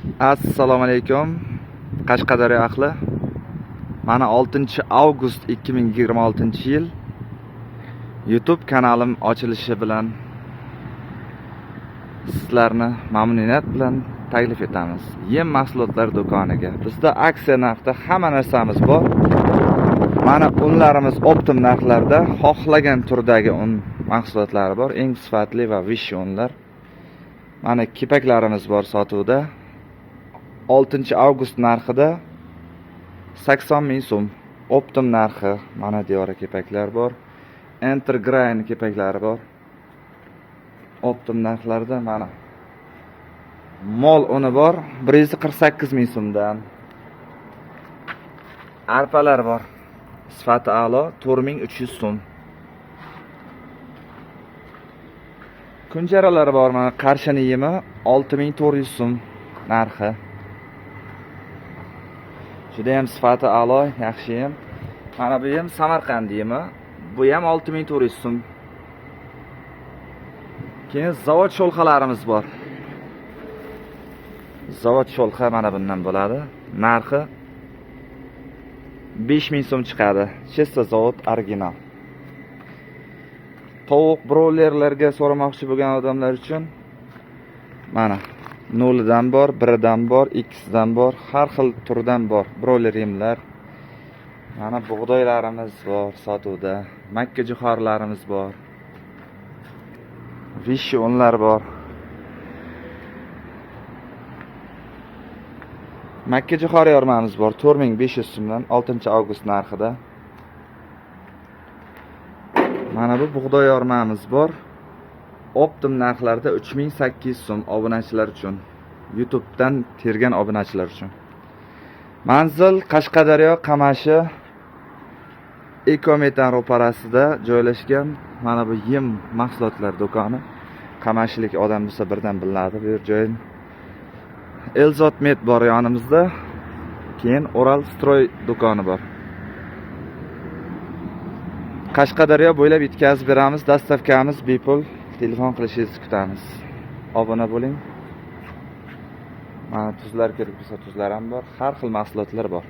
Assalomu alaykum. Qashqadaryo ahli. Mana 6-avgust 2026-yil YouTube kanalim ochilishi bilan sizlarni mamnuniyat bilan taklif etamiz. Yem mahsulotlar do'koniga. Bizda aksiya narxda hamma narsamiz bor. Mana unlarimiz optim narxlarda xohlagan turdagi un mahsulotlari bor. Eng sifatli va vishi unlar. Mana kepaklarimiz bor sotuvda. 6-avgust narxida 80 ming so'm. Optim narxi. Mana Diora kepaklar bor. Entergrain kepaklari bor. Optim narxlarda mana mol uni bor 148 ming so'mdan. Arpalar bor. Sifati a'lo 4300 so'm. Kunjaralar bor mana Qarshini yemi 6400 so'm narxi. Juda ham sifati a'lo, yaxshi ham. Mana bu ham Samarqand yemi. Bu ham 6400 so'm. Keyin zavod sho'lxalarimiz bor. Zavod sho'lxa mana bundan bo'ladi. Narxi 5000 so'm chiqadi. Chesta zavod original. Tovuq broilerlarga so'ramoqchi bo'lgan odamlar uchun mana 0 dan bor, 1 dan bor, 2 dan bor, har xil turdan bor broiler yemlar. Mana bug'doylarimiz bor sotuvda, makka jo'xorilarimiz bor. Vishi unlar bor. Makka jo'xori yormamiz bor 4500 so'mdan 6-avgust narxida. Mana bu bug'doy yormamiz bor. Optim narxlarda 3800 so'm obunachilar uchun. YouTube'dan tergan obunachilar uchun. Manzil Qashqadaryo Qamashi Ekometan ro'parasida joylashgan mana bu yem mahsulotlar do'koni. Qamashilik odam bo'lsa birdan biladi bu joy. Elzot Med bor yonimizda. Keyin Oral Stroy do'koni bor. Qashqadaryo bo'ylab yetkazib beramiz. Dastavkamiz bepul. Telefon qilishingizni kutamiz. Obuna bo'ling. Mana tuzlar kerak bo'lsa tuzlar ham bor. Har xil mahsulotlar bor.